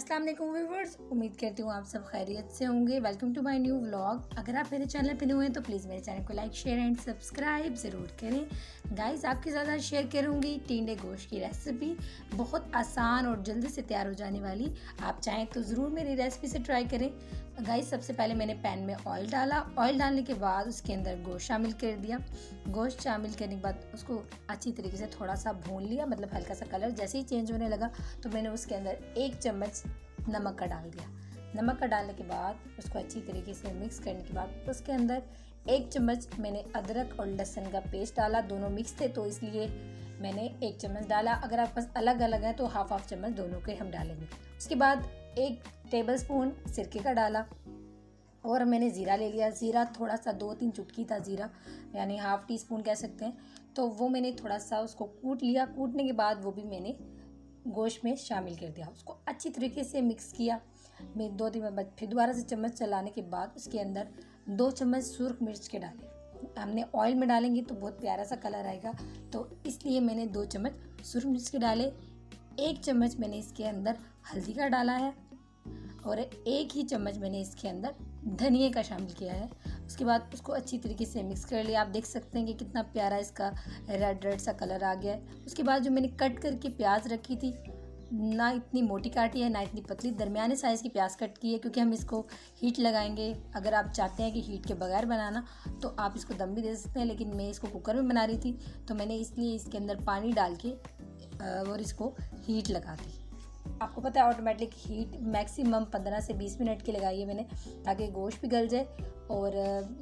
अस्सलाम वालेकुम व्यूअर्स, उम्मीद करती हूँ आप सब खैरियत से होंगे। Welcome to my new vlog. अगर आप मेरे चैनल पे न्यू हैं तो प्लीज़ मेरे चैनल को लाइक शेयर एंड सब्सक्राइब ज़रूर करें। गाइस, आपके साथ शेयर करूँगी टिंडे गोश्त की रेसिपी, बहुत आसान और जल्दी से तैयार हो जाने वाली। आप चाहें तो ज़रूर मेरी रेसिपी से ट्राई करें। गाइस, सबसे पहले मैंने पैन में ऑयल डाला। ऑयल डालने के बाद उसके अंदर गोश्त शामिल कर दिया। गोश्त शामिल करने के बाद उसको अच्छी तरीके से थोड़ा सा भून लिया, मतलब हल्का सा कलर जैसे ही चेंज होने लगा तो मैंने उसके अंदर 1 चम्मच नमक का डाल दिया। नमक का डालने के बाद उसको अच्छी तरीके से मिक्स करने के बाद उसके अंदर 1 चम्मच मैंने अदरक और लहसुन का पेस्ट डाला। दोनों मिक्स थे तो इसलिए मैंने 1 चम्मच डाला। अगर आप पास अलग अलग है तो हाफ चम्मच दोनों के हम डालेंगे। उसके बाद 1 टेबलस्पून सिरके का डाला और मैंने ज़ीरा ले लिया। ज़ीरा थोड़ा सा 2-3 चुटकी था ज़ीरा, यानी हाफ़ टी स्पून कह सकते हैं। तो वो मैंने थोड़ा सा उसको कूट लिया। कूटने के बाद वो भी मैंने गोश्त में शामिल कर दिया। उसको अच्छी तरीके से मिक्स किया। मैं 2-3 बार फिर दोबारा से चम्मच चलाने के बाद उसके अंदर 2 चम्मच सुर्ख मिर्च के डाले। हमने ऑयल में डालेंगे तो बहुत प्यारा सा कलर आएगा, तो इसलिए मैंने 2 चम्मच सुर्ख मिर्च के डाले। 1 चम्मच मैंने इसके अंदर हल्दी का डाला है और 1 ही चम्मच मैंने इसके अंदर धनिए का शामिल किया है। उसके बाद उसको अच्छी तरीके से मिक्स कर लिया। आप देख सकते हैं कि कितना प्यारा इसका रेड सा कलर आ गया है। उसके बाद जो मैंने कट करके प्याज रखी थी, ना इतनी मोटी काटी है ना इतनी पतली, दरमियाने साइज़ की प्याज कट की है, क्योंकि हम इसको हीट लगाएंगे। अगर आप चाहते हैं कि हीट के बगैर बनाना तो आप इसको दम भी दे सकते हैं, लेकिन मैं इसको कुकर में बना रही थी तो मैंने इसलिए इसके अंदर पानी डाल के और इसको हीट लगा दी। आपको पता है ऑटोमेटिक हीट मैक्सिमम 15 से 20 मिनट की लगाई है मैंने, ताकि गोश्त भी गल जाए। और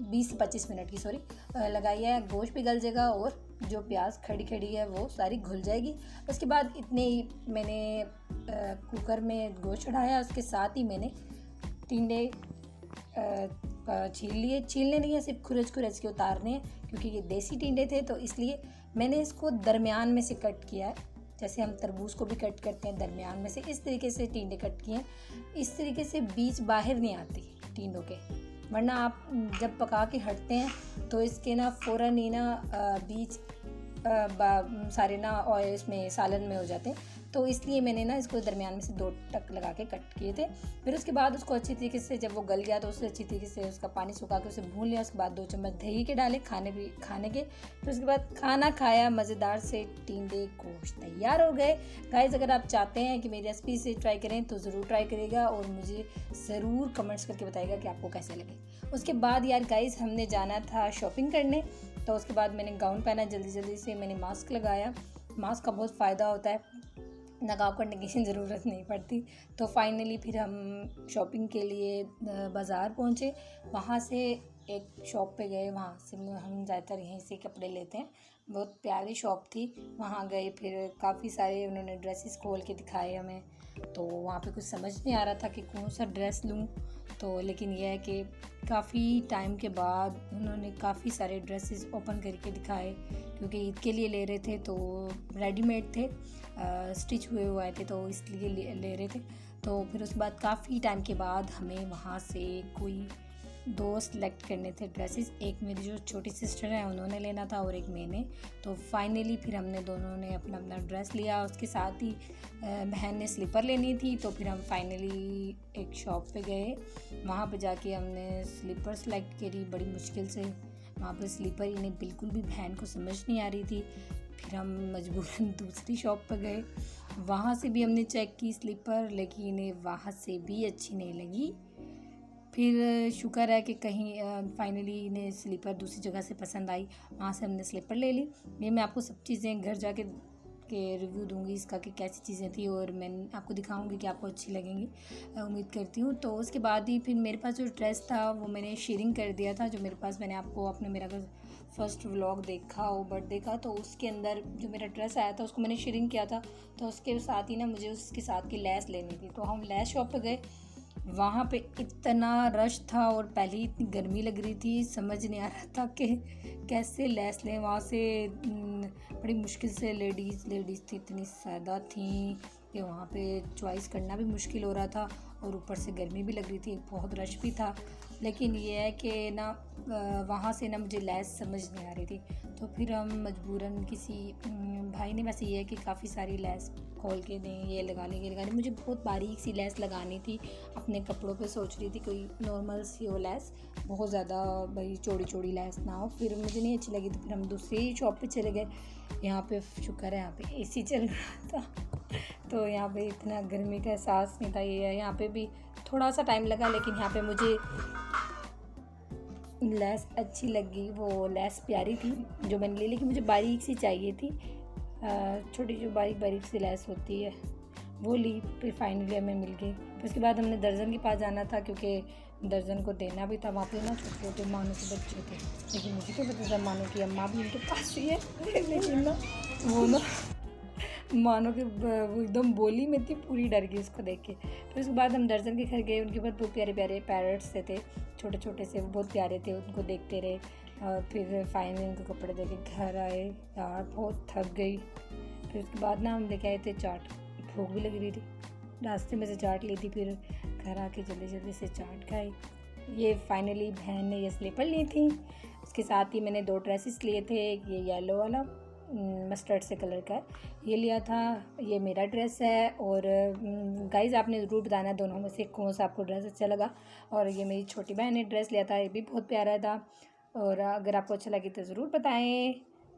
20 से 25 मिनट की लगाई है। गोश्त भी गल जाएगा और जो प्याज खड़ी है वो सारी घुल जाएगी। उसके बाद इतने ही मैंने कुकर में गोश्त चढ़ाया। उसके साथ ही मैंने टिंडे छील लिए। छीलने नहीं है, सिर्फ खुरच के उतारने हैं, क्योंकि ये देसी टिंडे थे तो इसलिए मैंने इसको दरमियान में से कट किया है। जैसे हम तरबूज को भी कट करते हैं दरमियान में से, इस तरीके से टिंडे कट किए हैं। इस तरीके से बीज बाहर नहीं आती टिंडों के, वरना आप जब पका के हटते हैं तो इसके ना फ़ौरन ही ना बीज सारे ना और इसमें सालन में हो जाते हैं। तो इसलिए मैंने ना इसको दरमियान में से 2 टक लगा के कट किए थे। फिर उसके बाद उसको अच्छी तरीके से जब वो गल गया तो उससे अच्छी तरीके से उसका पानी सुखा के उसे भून लिया। उसके बाद 2 चम्मच दही के डाले खाने के। फिर उसके बाद खाना खाया। मज़ेदार से टिंडे गोश्त तैयार हो गए। गाइस, अगर आप चाहते हैं कि मेरी रेसिपी से ट्राई करें तो ज़रूर ट्राई करिएगा और मुझे ज़रूर कमेंट्स करके बताइएगा कि आपको कैसे लगे। उसके बाद यार गाइस, हमने जाना था शॉपिंग करने, तो उसके बाद मैंने गाउन पहना। जल्दी से मैंने मास्क लगाया। मास्क का बहुत फ़ायदा होता है, नकाब करने की ज़रूरत नहीं पड़ती। तो फाइनली फिर हम शॉपिंग के लिए बाज़ार पहुँचे। वहाँ से एक शॉप पे गए, वहाँ से हम ज़्यादातर यहीं से कपड़े लेते हैं। बहुत प्यारी शॉप थी, वहाँ गए। फिर काफ़ी सारे उन्होंने ड्रेसेस खोल के दिखाए हमें, तो वहाँ पे कुछ समझ नहीं आ रहा था कि कौन सा ड्रेस लूँ। तो लेकिन यह है कि काफ़ी टाइम के बाद उन्होंने काफ़ी सारे ड्रेसेस ओपन करके दिखाए, क्योंकि ईद के लिए ले रहे थे तो रेडीमेड थे, स्टिच हुए आए थे, तो इसलिए ले रहे थे। तो फिर उसके बाद काफ़ी टाइम के बाद हमें वहाँ से कोई 2 सेलेक्ट करने थे ड्रेसेस। एक मेरी जो छोटी सिस्टर है उन्होंने लेना था और एक मैंने। तो फाइनली फिर हमने दोनों ने अपना ड्रेस लिया। उसके साथ ही बहन ने स्लीपर लेनी थी, तो फिर हम फाइनली एक शॉप पे गए। वहाँ पे जाके हमने स्लीपर सेलेक्ट करी बड़ी मुश्किल से। वहाँ पर स्लीपर इन्हें बिल्कुल भी बहन को समझ नहीं आ रही थी। फिर हम मजबूरन दूसरी शॉप पर गए। वहाँ से भी हमने चेक की स्लीपर, लेकिन इन्हें वहाँ से भी अच्छी नहीं लगी। फिर शुक्र है कि कहीं फाइनली इन्हें स्लीपर दूसरी जगह से पसंद आई, वहाँ से हमने स्लीपर ले ली। ये मैं आपको सब चीज़ें घर जाके रिव्यू दूंगी इसका कि कैसी चीज़ें थी, और मैं आपको दिखाऊंगी कि आपको अच्छी लगेंगी, उम्मीद करती हूँ। तो उसके बाद ही फिर मेरे पास जो ड्रेस था वो मैंने शेयरिंग कर दिया था। जो मेरे पास, मैंने आपको मेरा अगर फर्स्ट व्लॉग देखा हो, बर्थडे का, तो उसके अंदर जो मेरा ड्रेस आया था उसको मैंने शेयरिंग किया था। तो उसके साथ ही ना मुझे उसके साथ की लैस लेनी थी, तो हम लैस शॉप पर गए। वहाँ पे इतना रश था और पहले ही इतनी गर्मी लग रही थी, समझ नहीं आ रहा था कि कैसे लैस लें। वहाँ से बड़ी मुश्किल से लेडीज़ थी, इतनी ज़्यादा थी कि वहाँ पे चॉइस करना भी मुश्किल हो रहा था। और ऊपर से गर्मी भी लग रही थी, बहुत रश भी था। लेकिन ये है कि ना वहाँ से ना मुझे लैस समझ नहीं आ रही थी, तो फिर हम मजबूरन किसी भाई ने, वैसे ये है कि काफ़ी सारी लैस खोल के दें, ये लगा लें, ये लगा लें। मुझे बहुत बारीक सी लैस लगानी थी अपने कपड़ों पे, सोच रही थी कोई नॉर्मल सी हो लैस, बहुत ज़्यादा भाई चौड़ी चौड़ी लैस ना हो। फिर मुझे नहीं अच्छी लगी, तो फिर हम दूसरी शॉप पे चले गए। यहाँ पे शुक्र है यहाँ पे एसी चल रहा था, तो यहाँ पे इतना गर्मी का एहसास नहीं था। ये है यहाँ पे भी थोड़ा सा टाइम लगा, लेकिन यहाँ पे मुझे लेस अच्छी लगी, वो लेस प्यारी थी जो मैंने ली, लेकिन मुझे बारीक सी चाहिए थी, छोटी जो बारीक बारीक सी लेस होती है वो ली। फिर फाइनली हमें मिल गई। फिर उसके बाद हमने दर्जन के पास जाना था, क्योंकि दर्जन को देना भी था। वहाँ पे ना छोटे छोटे मानो के बच्चे थे, लेकिन मुझे क्या पता था मानो की अम्मा भी उनके पास ही है। लेकिन ना वो ना मानो कि वो एकदम बोली में थी, पूरी डर गई उसको देख के। फिर उसके बाद हम दर्जन के घर गए, उनके पास बहुत प्यारे प्यारे पैरट्स थे, छोटे छोटे से, वो बहुत प्यारे थे, उनको देखते रहे। और फिर फाइनली उनको कपड़े दे के घर आए। यार बहुत थक गई। फिर उसके बाद ना हम लेके आए थे चाट, भूख भी लग रही थी, रास्ते में से चाट ली थी, फिर घर आके जल्दी जल्दी से चाट खाई। ये फाइनली बहन ने ये स्लीपर ली थी, उसके साथ ही मैंने 2 ड्रेसेस लिए थे। ये येलो वाला मस्टर्ड से कलर का है, ये लिया था, ये मेरा ड्रेस है। और गाइज़ आपने ज़रूर बताना दोनों में से कौन सा आपको ड्रेस अच्छा लगा। और ये मेरी छोटी बहन ने ड्रेस लिया था, ये भी बहुत प्यारा था। और अगर आपको अच्छा लगे तो ज़रूर बताएं।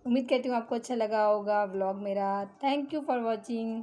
उम्मीद करती हूँ आपको अच्छा लगा होगा व्लॉग मेरा। Thank you for watching.